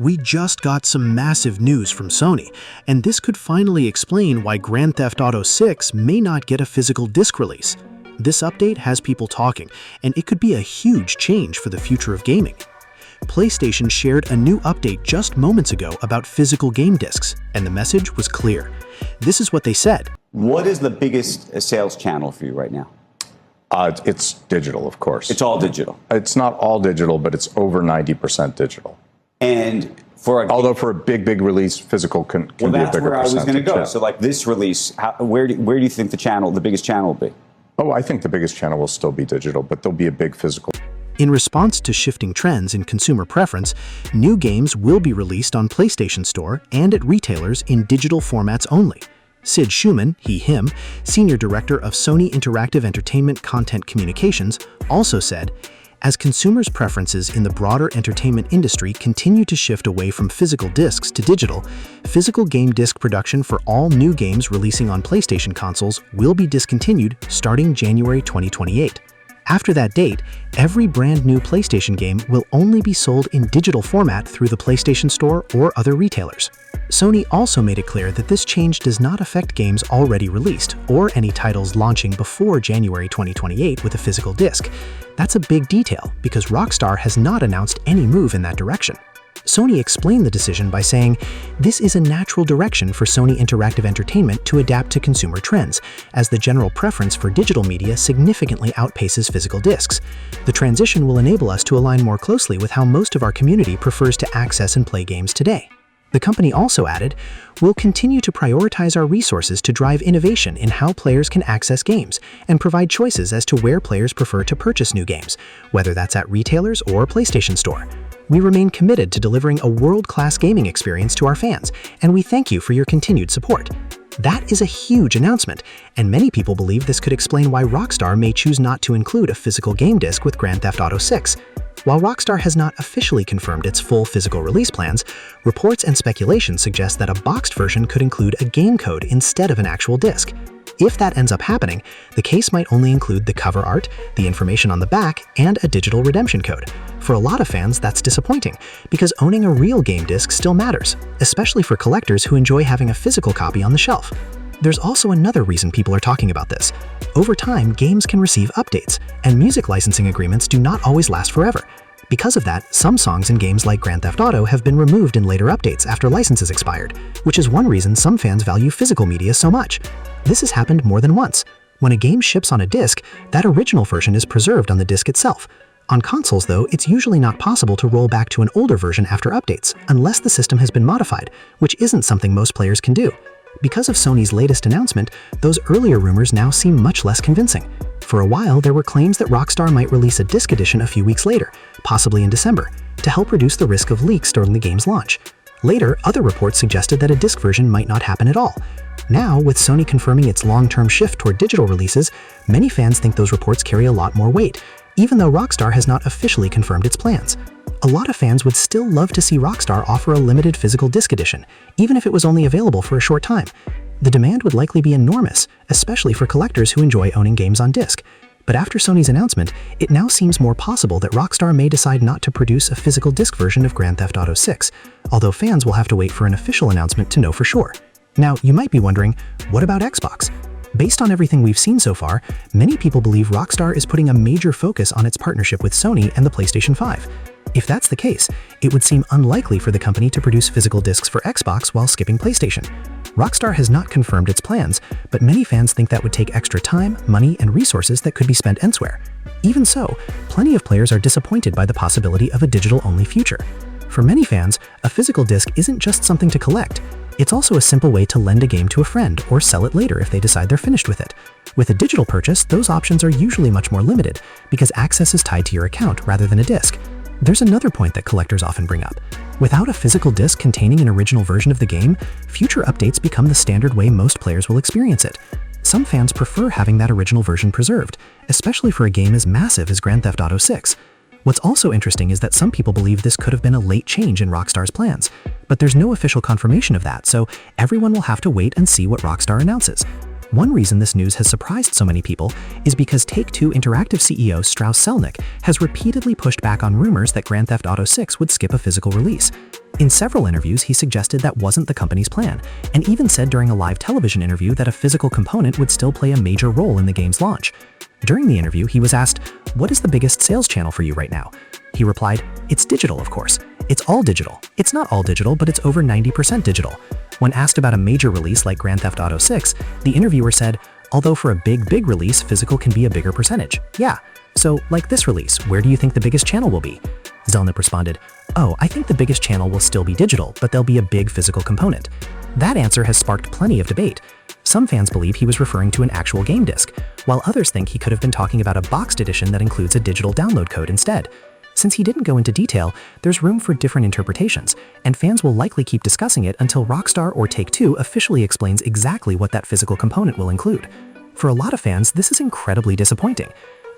We just got some massive news from Sony, and this could finally explain why Grand Theft Auto 6 may not get a physical disc release. This update has people talking, and it could be a huge change for the future of gaming. PlayStation shared a new update just moments ago about physical game discs, and the message was clear. This is what they said. What is the biggest sales channel for you right now? It's digital, of course. It's all digital. It's not all digital, but it's over 90% digital. And although for a big release, physical can be a bigger percentage. Well, that's where I was going to go. Yeah. So, like this release, where do you think the biggest channel will be? Oh, I think the biggest channel will still be digital, but there'll be a big physical. In response to shifting trends in consumer preference, new games will be released on PlayStation Store and at retailers in digital formats only. Sid Schumann, him, Senior Director of Sony Interactive Entertainment Content Communications, also said, as consumers' preferences in the broader entertainment industry continue to shift away from physical discs to digital, physical game disc production for all new games releasing on PlayStation consoles will be discontinued starting January 2028. After that date, every brand new PlayStation game will only be sold in digital format through the PlayStation Store or other retailers. Sony also made it clear that this change does not affect games already released or any titles launching before January 2028 with a physical disc. That's a big detail because Rockstar has not announced any move in that direction. Sony explained the decision by saying, "This is a natural direction for Sony Interactive Entertainment to adapt to consumer trends, as the general preference for digital media significantly outpaces physical discs. The transition will enable us to align more closely with how most of our community prefers to access and play games today." The company also added, "We'll continue to prioritize our resources to drive innovation in how players can access games and provide choices as to where players prefer to purchase new games, whether that's at retailers or PlayStation Store. We remain committed to delivering a world-class gaming experience to our fans, and we thank you for your continued support." That is a huge announcement, and many people believe this could explain why Rockstar may choose not to include a physical game disc with Grand Theft Auto 6. While Rockstar has not officially confirmed its full physical release plans, reports and speculation suggest that a boxed version could include a game code instead of an actual disc. If that ends up happening, the case might only include the cover art, the information on the back, and a digital redemption code. For a lot of fans, that's disappointing, because owning a real game disc still matters, especially for collectors who enjoy having a physical copy on the shelf. There's also another reason people are talking about this. Over time, games can receive updates, and music licensing agreements do not always last forever. Because of that, some songs in games like Grand Theft Auto have been removed in later updates after licenses expired, which is one reason some fans value physical media so much. This has happened more than once. When a game ships on a disc, that original version is preserved on the disc itself. On consoles, though, it's usually not possible to roll back to an older version after updates, unless the system has been modified, which isn't something most players can do. Because of Sony's latest announcement, those earlier rumors now seem much less convincing. For a while, there were claims that Rockstar might release a disc edition a few weeks later, possibly in December, to help reduce the risk of leaks during the game's launch. Later, other reports suggested that a disc version might not happen at all. Now, with Sony confirming its long-term shift toward digital releases, many fans think those reports carry a lot more weight, even though Rockstar has not officially confirmed its plans. A lot of fans would still love to see Rockstar offer a limited physical disc edition, even if it was only available for a short time. The demand would likely be enormous, especially for collectors who enjoy owning games on disc. But after Sony's announcement, it now seems more possible that Rockstar may decide not to produce a physical disc version of Grand Theft Auto 6, although fans will have to wait for an official announcement to know for sure. Now, you might be wondering, what about Xbox? Based on everything we've seen so far, many people believe Rockstar is putting a major focus on its partnership with Sony and the PlayStation 5. If that's the case, it would seem unlikely for the company to produce physical discs for Xbox while skipping PlayStation. Rockstar has not confirmed its plans, but many fans think that would take extra time, money, and resources that could be spent elsewhere. Even so, plenty of players are disappointed by the possibility of a digital-only future. For many fans, a physical disc isn't just something to collect. It's also a simple way to lend a game to a friend or sell it later if they decide they're finished with it. With a digital purchase, those options are usually much more limited because access is tied to your account rather than a disc. There's another point that collectors often bring up. Without a physical disc containing an original version of the game, future updates become the standard way most players will experience it. Some fans prefer having that original version preserved, especially for a game as massive as Grand Theft Auto 6. What's also interesting is that some people believe this could have been a late change in Rockstar's plans, but there's no official confirmation of that, so everyone will have to wait and see what Rockstar announces. One reason this news has surprised so many people is because Take-Two Interactive CEO Strauss Zelnick has repeatedly pushed back on rumors that Grand Theft Auto 6 would skip a physical release. In several interviews, he suggested that wasn't the company's plan, and even said during a live television interview that a physical component would still play a major role in the game's launch. During the interview, he was asked, "What is the biggest sales channel for you right now?" He replied, "It's digital, of course. It's all digital. It's not all digital, but it's over 90% digital." When asked about a major release like Grand Theft Auto 6, the interviewer said, "Although for a big release, physical can be a bigger percentage. Yeah. So, like this release, where do you think the biggest channel will be?" Zelnick responded, "Oh, I think the biggest channel will still be digital, but there'll be a big physical component." That answer has sparked plenty of debate. Some fans believe he was referring to an actual game disc, while others think he could have been talking about a boxed edition that includes a digital download code instead. Since he didn't go into detail, there's room for different interpretations, and fans will likely keep discussing it until Rockstar or Take-Two officially explains exactly what that physical component will include. For a lot of fans, this is incredibly disappointing.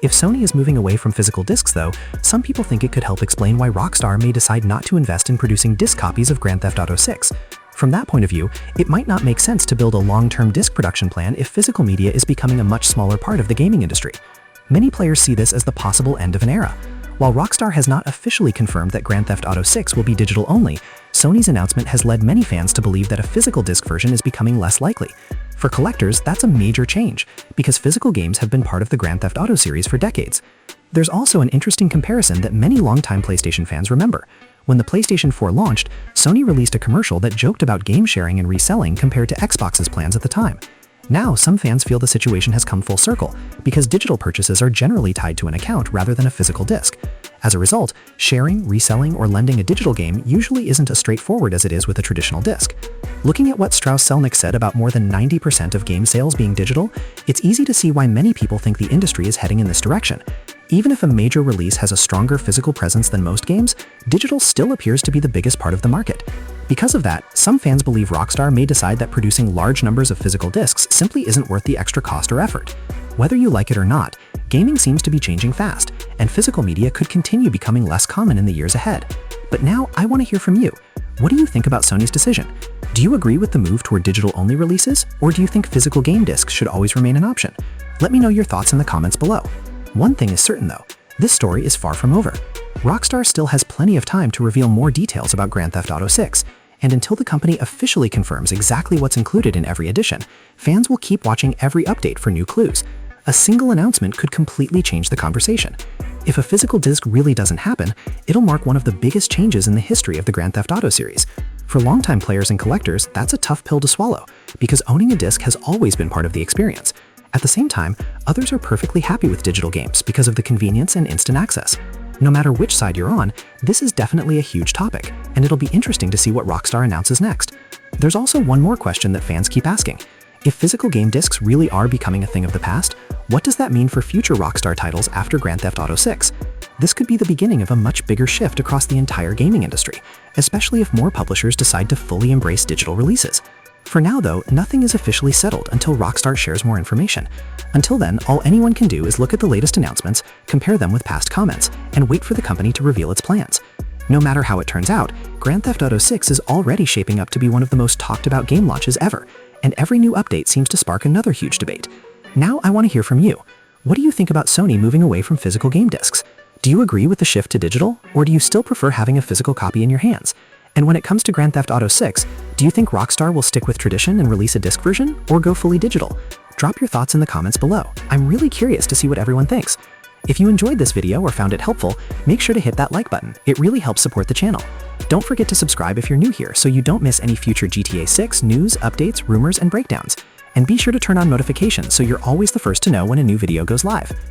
If Sony is moving away from physical discs though, some people think it could help explain why Rockstar may decide not to invest in producing disc copies of Grand Theft Auto 6. From that point of view, it might not make sense to build a long-term disc production plan if physical media is becoming a much smaller part of the gaming industry. Many players see this as the possible end of an era. While Rockstar has not officially confirmed that Grand Theft Auto 6 will be digital only, Sony's announcement has led many fans to believe that a physical disc version is becoming less likely. For collectors, that's a major change, because physical games have been part of the Grand Theft Auto series for decades. There's also an interesting comparison that many longtime PlayStation fans remember. When the PlayStation 4 launched, Sony released a commercial that joked about game sharing and reselling compared to Xbox's plans at the time. Now, some fans feel the situation has come full circle, because digital purchases are generally tied to an account rather than a physical disc. As a result, sharing, reselling, or lending a digital game usually isn't as straightforward as it is with a traditional disc. Looking at what Strauss Zelnick said about more than 90% of game sales being digital, it's easy to see why many people think the industry is heading in this direction. Even if a major release has a stronger physical presence than most games, digital still appears to be the biggest part of the market. Because of that, some fans believe Rockstar may decide that producing large numbers of physical discs simply isn't worth the extra cost or effort. Whether you like it or not, gaming seems to be changing fast, and physical media could continue becoming less common in the years ahead. But now, I want to hear from you. What do you think about Sony's decision? Do you agree with the move toward digital-only releases, or do you think physical game discs should always remain an option? Let me know your thoughts in the comments below. One thing is certain though, this story is far from over. Rockstar still has plenty of time to reveal more details about Grand Theft Auto 6, and until the company officially confirms exactly what's included in every edition, fans will keep watching every update for new clues. A single announcement could completely change the conversation. If a physical disc really doesn't happen, it'll mark one of the biggest changes in the history of the Grand Theft Auto series. For longtime players and collectors, that's a tough pill to swallow, because owning a disc has always been part of the experience. At the same time, others are perfectly happy with digital games because of the convenience and instant access. No matter which side you're on, this is definitely a huge topic, and it'll be interesting to see what Rockstar announces next. There's also one more question that fans keep asking. If physical game discs really are becoming a thing of the past, what does that mean for future Rockstar titles after Grand Theft Auto 6? This could be the beginning of a much bigger shift across the entire gaming industry, especially if more publishers decide to fully embrace digital releases. For now though, nothing is officially settled until Rockstar shares more information. Until then, all anyone can do is look at the latest announcements, compare them with past comments, and wait for the company to reveal its plans. No matter how it turns out, Grand Theft Auto 6 is already shaping up to be one of the most talked about game launches ever, and every new update seems to spark another huge debate. Now I want to hear from you. What do you think about Sony moving away from physical game discs? Do you agree with the shift to digital, or do you still prefer having a physical copy in your hands? And when it comes to Grand Theft Auto 6, do you think Rockstar will stick with tradition and release a disc version, or go fully digital? Drop your thoughts in the comments below. I'm really curious to see what everyone thinks. If you enjoyed this video or found it helpful, make sure to hit that like button. It really helps support the channel. Don't forget to subscribe if you're new here so you don't miss any future GTA 6 news, updates, rumors, and breakdowns. And be sure to turn on notifications so you're always the first to know when a new video goes live.